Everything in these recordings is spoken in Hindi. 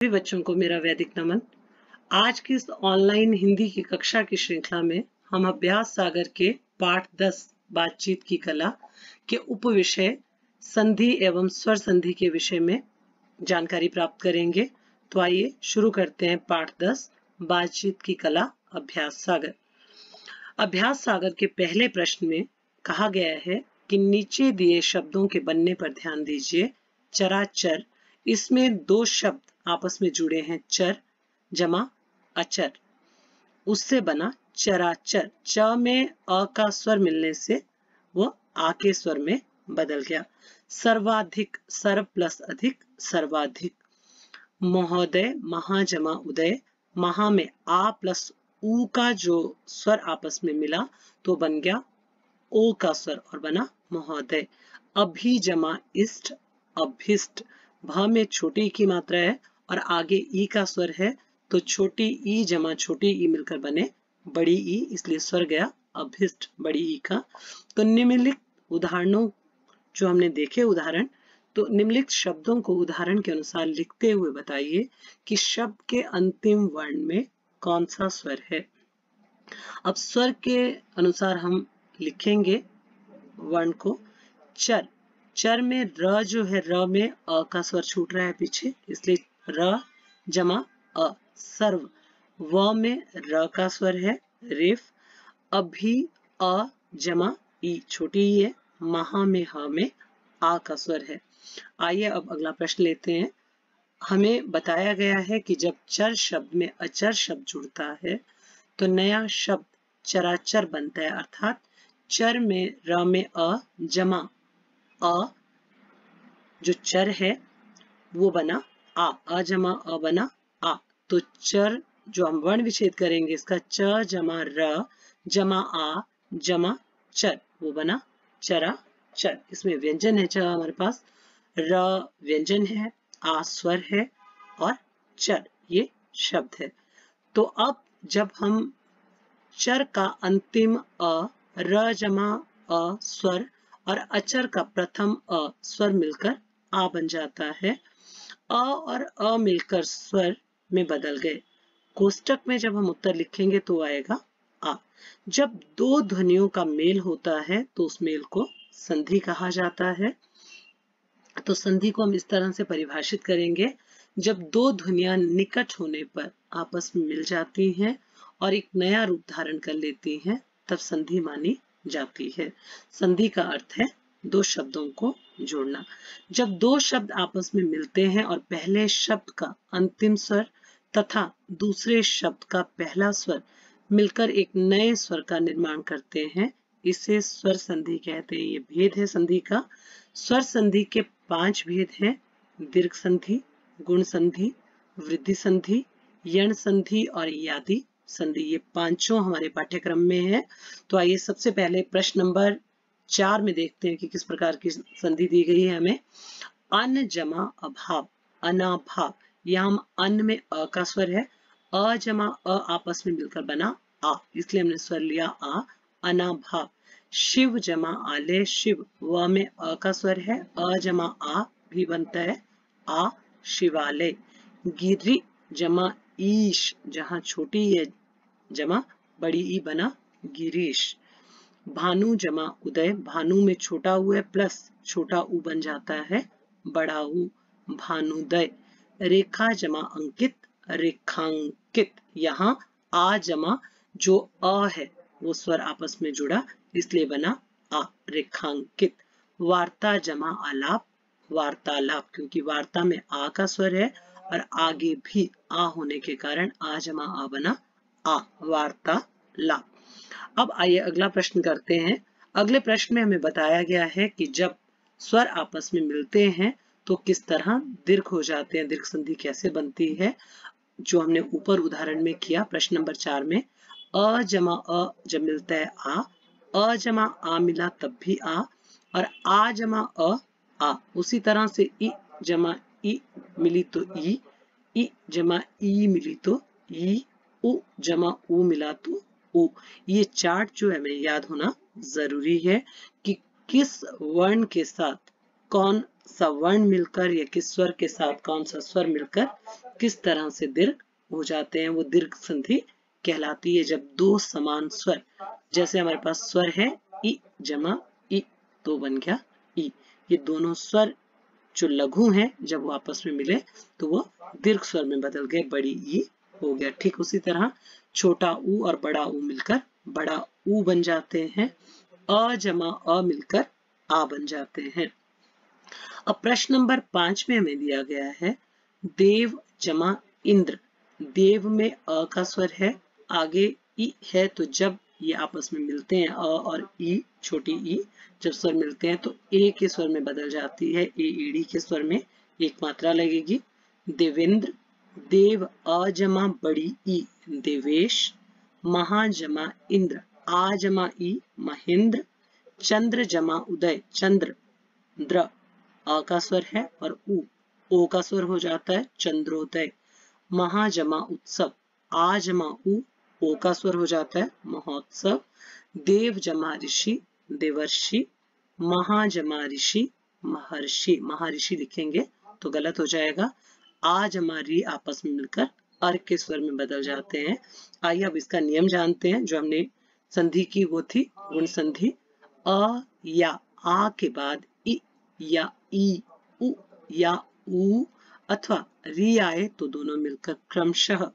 सभी बच्चों को मेरा वैदिक नमन। आज की इस ऑनलाइन हिंदी की कक्षा की श्रृंखला में हम अभ्यास सागर के पाठ 10 बातचीत की कला के उपविषय संधि एवं स्वर संधि के विषय में जानकारी प्राप्त करेंगे। तो आइए शुरू करते हैं पाठ 10 बातचीत की कला अभ्यास सागर। अभ्यास सागर के पहले प्रश्न में कहा गया है कि नीचे दिए शब्दों के बनने पर ध्यान दीजिए। चराचर, इसमें दो शब्द आपस में जुड़े हैं, चर जमा अचर, उससे बना चराचर। च में अ का स्वर मिलने से वो आ के स्वर में बदल गया। सर्वाधिक, सर्व प्लस अधिक सर्वाधिक। महोदय, महा जमा उदय, महा में आ प्लस ऊ का जो स्वर आपस में मिला तो बन गया ओ का स्वर और बना महोदय। अभी जमा इष्ट अभिष्ट, भ में छोटी ई की मात्रा है और आगे ई का स्वर है तो छोटी ई जमा छोटी ई मिलकर बने बड़ी ई, इसलिए स्वर गया अभिष्ट बड़ी ई का। तो निम्नलिखित उदाहरणों जो हमने देखे उदाहरण, तो निम्नलिखित शब्दों को उदाहरण के अनुसार लिखते हुए बताइए कि शब्द के अंतिम वर्ण में कौन सा स्वर है। अब स्वर के अनुसार हम लिखेंगे वर्ण को। चर, चर में र जो है, र में अ का स्वर छूट रहा है पीछे, इसलिए र जमा अ सर्व। व में र का स्वर है रेफ। अभी अ जमा ई छोटी ई है। महा में ह में आ का स्वर है। आइए अब अगला प्रश्न लेते हैं। हमें बताया गया है कि जब चर शब्द में अचर शब्द जुड़ता है तो नया शब्द चराचर बनता है, अर्थात चर में र में अ जमा अ जो चर है वो बना आ जमा अ बना आ। तो चर जो हम वर्ण विच्छेद करेंगे इसका च जमा र जमा आ जमा चर, वो बना चरा चर। इसमें व्यंजन है च हमारे पास, र व्यंजन है, आ स्वर है और चर ये शब्द है। तो अब जब हम चर का अंतिम अ, र जमा अ स्वर और अचर का प्रथम अ स्वर मिलकर आ बन जाता है। अ और अ मिलकर स्वर में बदल गए। कोष्टक में जब हम उत्तर लिखेंगे तो आएगा आ। जब दो ध्वनियों का मेल होता है तो उस मेल को संधि कहा जाता है। तो संधि को हम इस तरह से परिभाषित करेंगे, जब दो ध्वनियां निकट होने पर आपस में मिल जाती हैं और एक नया रूप धारण कर लेती हैं तब संधि मानी जाती है। संधि का अर्थ है दो शब्दों को जोड़ना। जब दो शब्द आपस में मिलते हैं और पहले शब्द का अंतिम स्वर तथा दूसरे शब्द का पहला स्वर मिलकर एक नए स्वर का निर्माण करते हैं, इसे स्वर संधि कहते हैं। ये भेद है संधि का। स्वर संधि के 5 भेद हैं: दीर्घ संधि, गुण संधि, वृद्धि संधि, यण संधि और यादि संधि। ये पांचों हमारे पाठ्यक्रम में है। तो आइए सबसे पहले प्रश्न नंबर 4 में देखते हैं कि किस प्रकार की संधि दी गई है हमें। अन जमा अभाव, अनाभाव। यहाँ हम अन में अ का स्वर है, अ जमा अ आपस में मिलकर बना आ, इसलिए हमने स्वर लिया आ, अनाभाव। शिव जमा आले शिव, व में अ का स्वर है, अ जमा आ भी बनता है आ शिवालय। गिरि जमा ईश, जहां छोटी है जमा बड़ी ई बना गिरीश। भानु जमा उदय, भानु में छोटा ऊ है प्लस छोटा ऊ बन जाता है बड़ा ऊ, भानुदय। रेखा जमा अंकित, रेखांकित। यहाँ आ जमा जो अ है वो स्वर आपस में जुड़ा इसलिए बना आ, रेखांकित। वार्ता जमा आलाप, वार्तालाप, क्योंकि वार्ता में आ का स्वर है और आगे भी आ होने के कारण आ जमा आ बना आ, वार्तालाप। अब आइए अगला प्रश्न करते हैं। अगले प्रश्न में हमें बताया गया है कि जब स्वर आपस में मिलते हैं तो किस तरह दीर्घ हो जाते हैं, दीर्घ संधि कैसे बनती है, जो हमने ऊपर उदाहरण में किया प्रश्न नंबर 4 में। अ जमा अ जब मिलता है अ जमा आ मिला तब भी आ, और आ जमा आ। उसी तरह से ई जमा ई मिली तो ई जमा ई मिली तो ई, उ जमा उ मिला तो उ। ये चार्ट जो है हमें याद होना जरूरी है कि किस वर्ण के साथ कौन सा वर्ण मिलकर या किस स्वर के साथ कौन सा स्वर मिलकर किस तरह से दीर्घ हो जाते हैं, वो दीर्घ संधि कहलाती है। जब दो समान स्वर, जैसे हमारे पास स्वर है इ जमा इ, तो बन गया इ। ये दोनों स्वर जो लघु हैं जब वो आपस में मिले तो वो दीर्घ स्वर में बदल गए, बड़ी ई हो गया। ठीक उसी तरह छोटा ऊ और बड़ा ऊ मिलकर बड़ा ऊ बन जाते हैं। अ जमा अ मिलकर आ बन जाते हैं। अब प्रश्न नंबर 5 में हमें दिया गया है देव जमा इंद्र। देव में अ का स्वर है, आगे ई है, तो जब ये आपस में मिलते हैं अ और ई, छोटी ई जब स्वर मिलते हैं तो ए के स्वर में बदल जाती है, ए ईडी के स्वर में एक मात्रा लगेगी। देवेंद्र, देव अ जमा बड़ी ई देवेश, महा जमा इंद्र आ जमा ई महेंद्र, चंद्र जमा उदय चंद्र द्र आ का स्वर है और ओ का स्वर हो जाता है चंद्रोदय। महा जमा उत्सव आ जमा ओ का स्वर हो जाता है महोत्सव। देव जमा ऋषि देवर्षि, महा जमा ऋषि महर्षि, महर्षि लिखेंगे तो गलत हो जाएगा। आ जमा री आपस में मिलकर अर के स्वर में बदल जाते हैं। आइए अब इसका नियम जानते हैं। जो हमने संधि की वो थी गुण संधि। अ या आ के बाद इ या ई उ या ऊ अथवा री आए तो दोनों मिलकर क्रमशः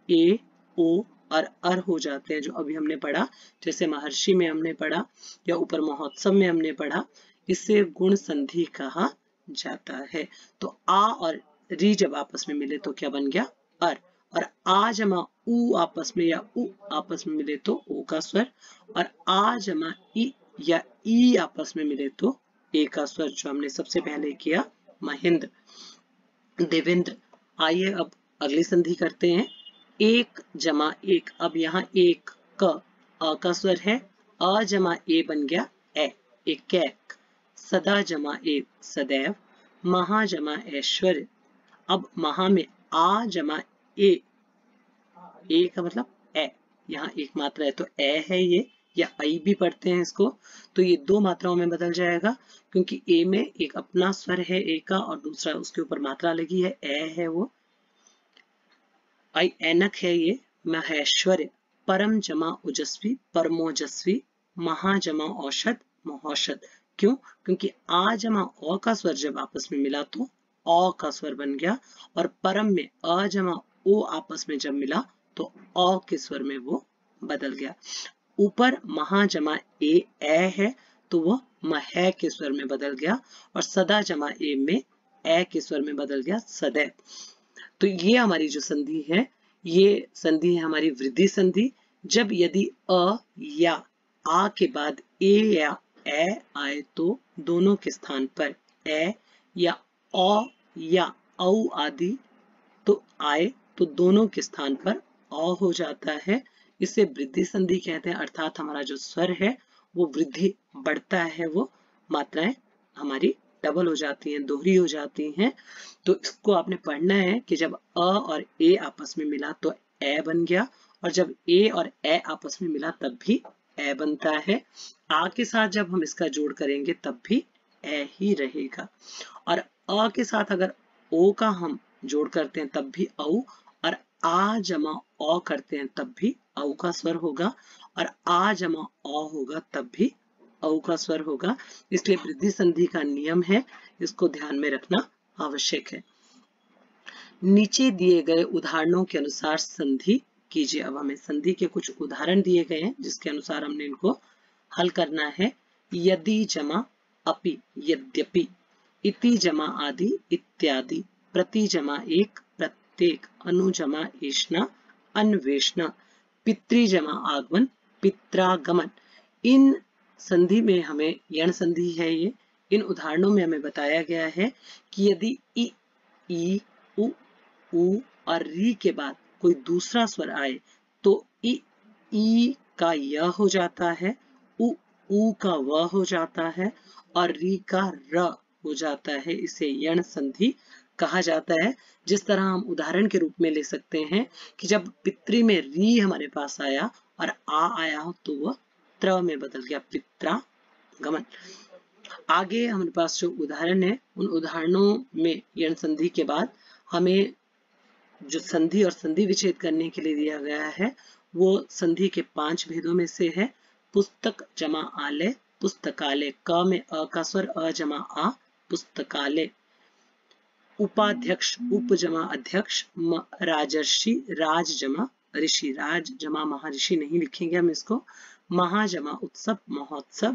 ए ओ और अर हो जाते हैं, जो अभी हमने पढ़ा, जैसे महर्षि में हमने पढ़ा या ऊपर महोत्सव में हमने पढ़ा। इसे गुण संधि कहा जाता है। तो आ और री जब आपस में मिले तो क्या बन गया अर, और आ जमा ऊ आपस में या उ आपस में मिले तो ओ का स्वर, और आ जमा ई या ई आपस में मिले तो ए का स्वर, जो हमने सबसे पहले किया महेंद्र। देवेंद्र। आइए अब अगली संधि करते हैं। एक जमा एक, अब यहाँ एक क अ का स्वर है, अ जमा ए बन गया ए, एक। सदा जमा ए सदैव, महा जमा ऐश्वर्य। अब महा में आ जमा ए का मतलब ए, यहाँ एक मात्रा है तो ए है ये, या आई भी पढ़ते हैं इसको, तो ये दो मात्राओं में बदल जाएगा, क्योंकि ए में एक अपना स्वर है ए का और दूसरा उसके ऊपर मात्रा लगी है ए है वो। आई ऐनक है ये। महेश्वर्य। परम जमा ओजस्वी परमोजस्वी, महा जमा औषध महौषध। क्यों? क्योंकि आ जमा ओ का स्वर जब आपस में मिला तो औ का स्वर बन गया, और परम में अ जमा ओ आपस में जब मिला तो औ के स्वर में वो बदल गया। ऊपर महा जमा ए है तो वो मह के स्वर में बदल गया, और सदा जमा ए में ए के स्वर में बदल गया सदैव। तो ये हमारी जो संधि है, ये संधि है हमारी वृद्धि संधि। जब यदि अ या आ के बाद ए या ए आए तो दोनों के स्थान पर ए या औ या औ आदि तो आए तो दोनों के स्थान पर औ हो जाता है। इसे वृद्धि संधि कहते हैं, अर्थात हमारा जो स्वर है वो वृद्धि बढ़ता है, वो मात्राएं हमारी डबल हो जाती हैं, दोहरी हो जाती हैं। तो इसको आपने पढ़ना है कि जब अ और ए आपस में मिला तो ए बन गया, और जब ए और ए आपस में मिला तब भी ए बनता है। आ के साथ जब हम इसका जोड़ करेंगे तब भी ए ही रहेगा, और अ के साथ अगर ओ का हम जोड़ करते हैं तब भी औ, और आ जमा औ करते हैं तब भी औ का स्वर होगा, और आ जमा औ होगा तब भी औ का स्वर होगा। इसलिए वृद्धि संधि का नियम है, इसको ध्यान में रखना आवश्यक है। नीचे दिए गए उदाहरणों के अनुसार संधि कीजिए। अब हमें संधि के कुछ उदाहरण दिए गए हैं जिसके अनुसार हमने इनको हल करना है। यदि जमा अपि यद्यपि, इति जमा आदि इत्यादि, प्रति जमा एक प्रत्येक, अनु जमा एषणा अन्वेषणा, पितृ जमा आगमन पित्रागमन। इन संधि में हमें यण संधि है ये। इन उदाहरणों में हमें बताया गया है कि यदि इ ई उ ऊ और री के बाद कोई दूसरा स्वर आए तो ई का य हो जाता है, ऊ का व हो जाता है, और री का र हो जाता है। इसे यण संधि कहा जाता है। जिस तरह हम उदाहरण के रूप में ले सकते हैं कि जब पितृ में री हमारे पास आया और आ आया हो तो वह त्र में बदल गया, पित्रागमन। आगे हमारे पास जो उदाहरण है, उन उदाहरणों में यण संधि के बाद हमें जो संधि और संधि विच्छेद करने के लिए दिया गया है वो संधि के 5 भेदों में से है। पुस्तक जमा आलय, पुस्तकालय, क में अ का स्वर अ जमा आ, पुस्तकालय। उपाध्यक्ष, उप जमा अध्यक्ष, राजर्षि, राज जमा ऋषि, राज जमा महर्षि नहीं लिखेंगे हम इसको। महा जमा उत्सव, महोत्सव।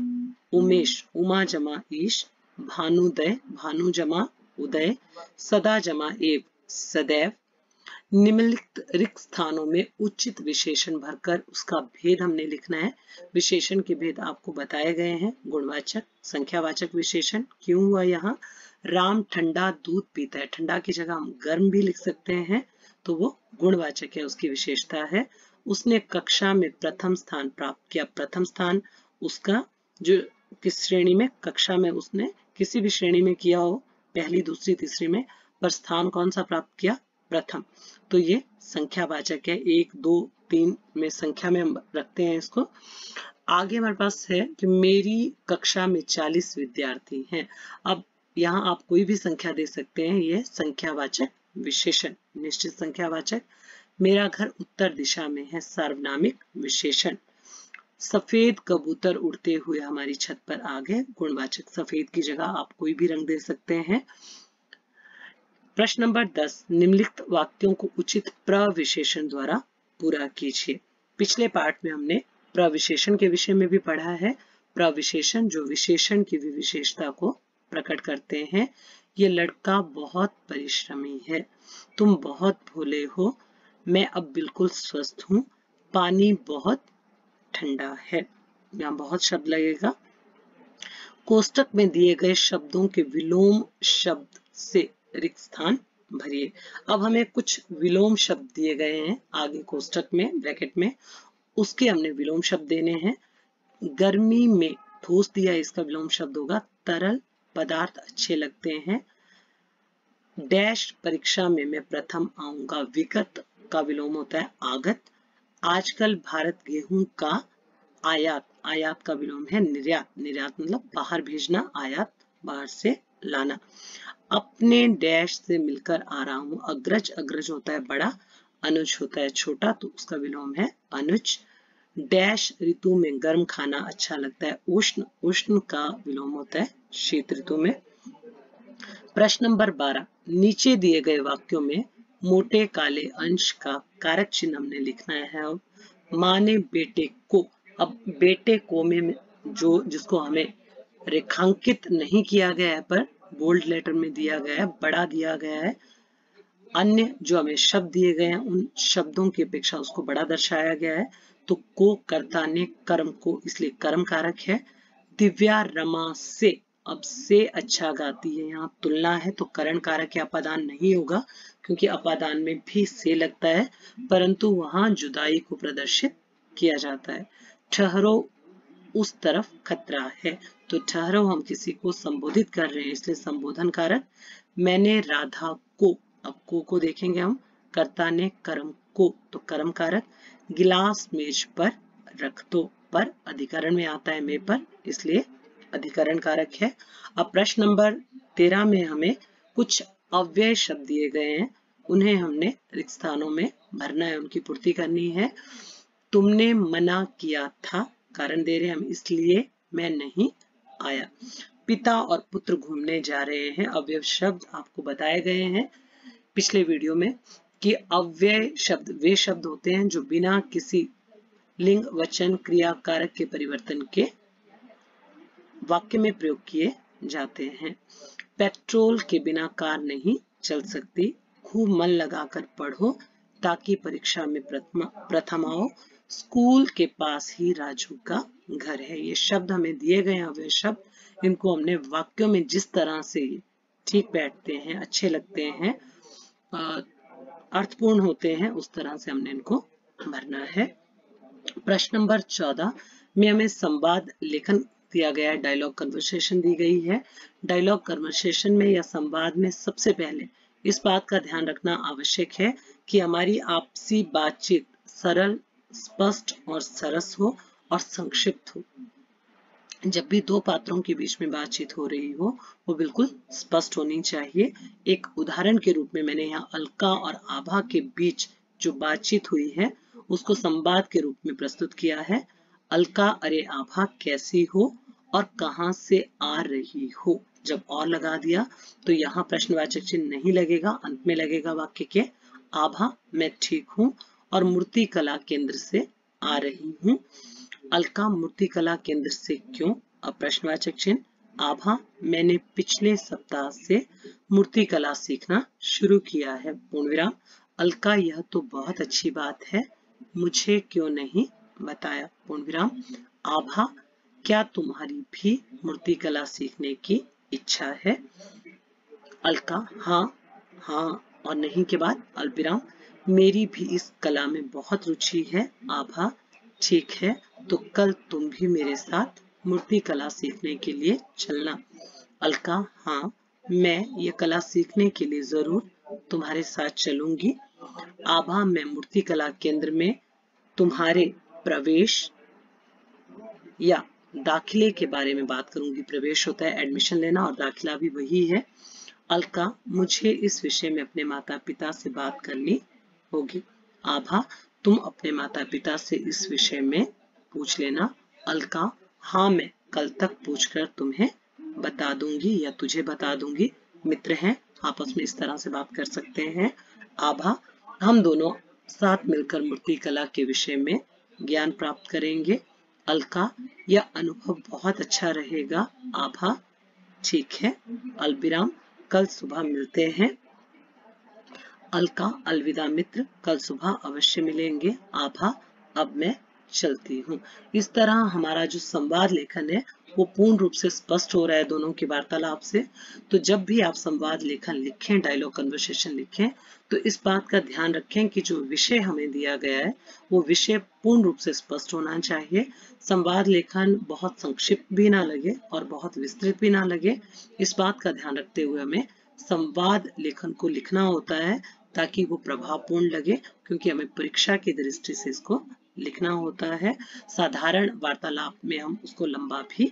उमेश, उमा जमा ईश, भानुदय, भानु जमा उदय, सदा जमा एव, सदैव। निम्नलिखित रिक्त स्थानों में उचित विशेषण भरकर उसका भेद हमने लिखना है। विशेषण के भेद आपको बताए गए हैं। गुणवाचक, संख्यावाचक विशेषण क्यों हुआ यहाँ? राम ठंडा दूध पीता है, ठंडा की जगह हम गर्म भी लिख सकते हैं, तो वो गुणवाचक है, उसकी विशेषता है। उसने कक्षा में प्रथम स्थान प्राप्त किया, प्रथम स्थान उसका जो किस श्रेणी में, कक्षा में उसने किसी भी श्रेणी में किया हो, पहली, दूसरी, तीसरी में, पर स्थान कौन सा प्राप्त किया? प्रथम। तो ये संख्यावाचक है, 1, 2, 3 में संख्या में हम रखते हैं इसको। आगे हमारे पास है कि मेरी कक्षा में 40 विद्यार्थी हैं। अब यहाँ आप कोई भी संख्या दे सकते हैं, ये संख्यावाचक विशेषण, निश्चित संख्यावाचक। मेरा घर उत्तर दिशा में है, सार्वनामिक विशेषण। सफेद कबूतर उड़ते हुए हमारी छत पर आ गए, गुणवाचक। सफेद की जगह आप कोई भी रंग दे सकते हैं। प्रश्न नंबर 10, निम्नलिखित वाक्यों को उचित प्रविशेषण द्वारा पूरा कीजिए। पिछले पाठ में हमने प्रविशेषण के विषय में भी पढ़ा है। प्रविशेषण जो विशेषण की विशेषता को प्रकट करते हैं। ये लड़का बहुत परिश्रमी है, तुम बहुत भोले हो, मैं अब बिल्कुल स्वस्थ हूँ, पानी बहुत ठंडा है। यहाँ बहुत शब्द लगेगा। कोष्टक में दिए गए शब्दों के विलोम शब्द से रिक्त स्थान भरिए। अब हमें कुछ विलोम शब्द दिए गए हैं आगे कोष्टक में, ब्रैकेट में, उसके हमने विलोम शब्द देने हैं। गर्मी में ठोस दिया, इसका विलोम शब्द होगा तरल पदार्थ अच्छे लगते हैं। डैश परीक्षा में मैं प्रथम आऊंगा, विगत का विलोम होता है आगत। आजकल भारत गेहूं का आयात, आयात का विलोम है निर्यात, निर्यात मतलब बाहर भेजना, आयात बाहर से लाना। अपने डैश से मिलकर आ रहा हूं, अग्रज, अग्रज होता है बड़ा, अनुज होता है छोटा, तो उसका विलोम है अनुज। डैश ऋतु में गर्म खाना अच्छा लगता है, उष्ण, उष्ण का विलोम होता है शीत ऋतु में। प्रश्न नंबर 12, नीचे दिए गए वाक्यों में मोटे काले अंश का कारक चिन्ह हमने लिखना है। अब माँ ने बेटे को, अब बेटे को में जो जिसको हमें रेखांकित नहीं किया गया है पर बोल्ड लेटर में दिया गया है, बड़ा दिया गया है, अन्य जो हमें शब्द दिए गए हैं उन शब्दों की अपेक्षा उसको बड़ा दर्शाया गया है, तो को कर्ता ने कर्म को, इसलिए कर्म कारक है। दिव्या रमा से, अब से अच्छा गाती है, यहाँ तुलना है तो करण कारक या अपादान नहीं होगा, क्योंकि अपादान में भी से लगता है, परंतु वहां जुदाई को प्रदर्शित किया जाता है। ठहरो उस तरफ खतरा है, तो ठहरो हम किसी को संबोधित कर रहे हैं, इसलिए संबोधन कारक। मैंने राधा को, अब को देखेंगे हम, कर्ता ने कर्म को, तो कर्म कारक। गिलास मेज पर रख दो, पर अधिकरण में आता है में पर, इसलिए अधिकरण कारक है। अब प्रश्न नंबर 13 में हमें कुछ अव्यय शब्द दिए गए हैं, उन्हें हमने रिक्त स्थानों में भरना है, उनकी पूर्ति करनी है। तुमने मना किया था, कारण दे रहे हैं हम, इसलिए मैं नहीं आया। पिता और पुत्र घूमने जा रहे हैं, अव्यय शब्द आपको बताए गए हैं पिछले वीडियो में कि अव्यय शब्द वे शब्द होते हैं जो बिना किसी लिंग, वचन, क्रिया, कारक के परिवर्तन के वाक्य में प्रयोग किए जाते हैं। पेट्रोल के बिना कार नहीं चल सकती, खूब मन लगाकर पढ़ो ताकि परीक्षा में प्रथम आओ, स्कूल के पास ही राजू का घर है। ये शब्द हमें दिए गए हैं अव्यय शब्द, इनको हमने वाक्यों में जिस तरह से ठीक बैठते हैं, अच्छे लगते हैं, अर्थपूर्ण होते हैं, उस तरह से हमने इनको भरना है। प्रश्न नंबर 14 में हमें संवाद लेखन दिया गया है, डायलॉग कन्वर्सेशन दी गई है। डायलॉग कन्वर्सेशन में या संवाद में सबसे पहले इस बात का ध्यान रखना आवश्यक है कि हमारी आपसी बातचीत सरल, स्पष्ट और सरस हो और संक्षिप्त हो। जब भी दो पात्रों के बीच में बातचीत हो रही हो वो बिल्कुल स्पष्ट होनी चाहिए। एक उदाहरण के रूप में मैंने यहाँ अलका और आभा के बीच जो बातचीत हुई है उसको संवाद के रूप में प्रस्तुत किया है। अलका, अरे आभा कैसी हो और कहाँ से आ रही हो। जब और लगा दिया तो यहाँ प्रश्नवाचक चिन्ह नहीं लगेगा, अंत में लगेगा वाक्य के आभा मैं ठीक हूँ और मूर्ति कला केंद्र से आ रही हूँ। अलका मूर्तिकला केंद्र से क्यों? अब प्रश्नवाचक चिन्ह आभा मैंने पिछले सप्ताह से मूर्तिकला सीखना शुरू किया है। पूर्ण विराम। अलका यह तो बहुत अच्छी बात है, मुझे क्यों नहीं बताया। पूर्ण विराम। आभा क्या तुम्हारी भी मूर्तिकला सीखने की इच्छा है? अलका हाँ हाँ और नहीं के बाद अल्पविराम। मेरी भी इस कला में बहुत रुचि है। आभा ठीक है तो कल तुम भी मेरे साथ मूर्ति कला सीखने के लिए चलना। अलका हाँ मैं ये कला सीखने के लिए जरूर तुम्हारे साथ चलूंगी। आभा मैं मूर्ति कला केंद्र में तुम्हारे प्रवेश या दाखिले के बारे में बात करूंगी। प्रवेश होता है एडमिशन लेना और दाखिला भी वही है। अलका मुझे इस विषय में अपने माता पिता से बात करनी होगी। आभा तुम अपने माता पिता से इस विषय में पूछ लेना। अलका हाँ मैं कल तक पूछकर तुम्हें बता दूंगी या तुझे बता दूंगी। मित्र हैं आपस में इस तरह से बात कर सकते हैं। आभा हम दोनों साथ मिलकर मूर्ति कला के विषय में ज्ञान प्राप्त करेंगे। अलका यह अनुभव बहुत अच्छा रहेगा। आभा ठीक है। अल्पविराम कल सुबह मिलते हैं। अलका अलविदा मित्र, कल सुबह अवश्य मिलेंगे। आभा अब मैं चलती हूँ। इस तरह हमारा जो संवाद लेखन है वो पूर्ण रूप से स्पष्ट हो रहा है दोनों के वार्तालाप से। तो जब भी आप संवाद लेखन लिखें, डायलॉग कन्वर्सेशन लिखें, तो इस बात का ध्यान रखें कि जो विषय हमें दिया गया है वो विषय पूर्ण रूप से स्पष्ट होना चाहिए। संवाद लेखन बहुत संक्षिप्त भी ना लगे और बहुत विस्तृत भी ना लगे। इस बात का ध्यान रखते हुए हमें संवाद लेखन को लिखना होता है ताकि वो प्रभावपूर्ण लगे, क्योंकि हमें परीक्षा की दृष्टि से इसको लिखना होता है। साधारण वार्तालाप में हम उसको लंबा भी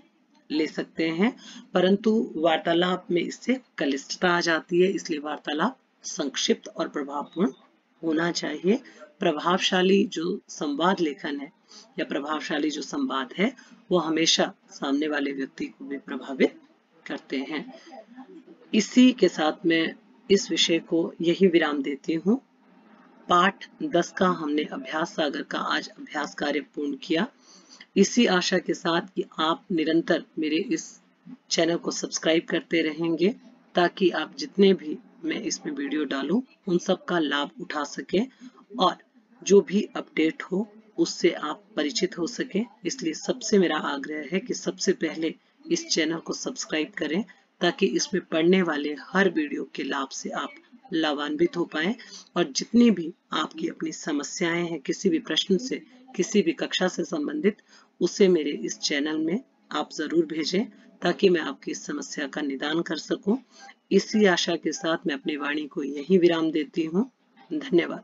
ले सकते हैं, परंतु वार्तालाप में इससे कलिष्ठता आ जाती है, इसलिए वार्तालाप संक्षिप्त और प्रभावपूर्ण होना चाहिए। प्रभावशाली जो संवाद लेखन है या प्रभावशाली जो संवाद है वो हमेशा सामने वाले व्यक्ति को भी प्रभावित करते हैं। इसी के साथ मैं इस विषय को यही विराम देती हूँ। पाठ 10 का हमने अभ्यास सागर का आज अभ्यास कार्य पूर्ण किया। इसी आशा के साथ कि आप निरंतर मेरे इस चैनल को सब्सक्राइब करते रहेंगे ताकि आप जितने भी मैं इसमें वीडियो डालूं उन सब का लाभ उठा सके और जो भी अपडेट हो उससे आप परिचित हो सके। इसलिए सबसे मेरा आग्रह है कि सबसे पहले इस चैनल को सब्सक्राइब करें ताकि इसमें पढ़ने वाले हर वीडियो के लाभ से आप लाभान्वित हो पाए। और जितनी भी आपकी अपनी समस्याएं हैं किसी भी प्रश्न से, किसी भी कक्षा से संबंधित, उसे मेरे इस चैनल में आप जरूर भेजें ताकि मैं आपकी इस समस्या का निदान कर सकूं। इसी आशा के साथ मैं अपनी वाणी को यहीं विराम देती हूँ। धन्यवाद।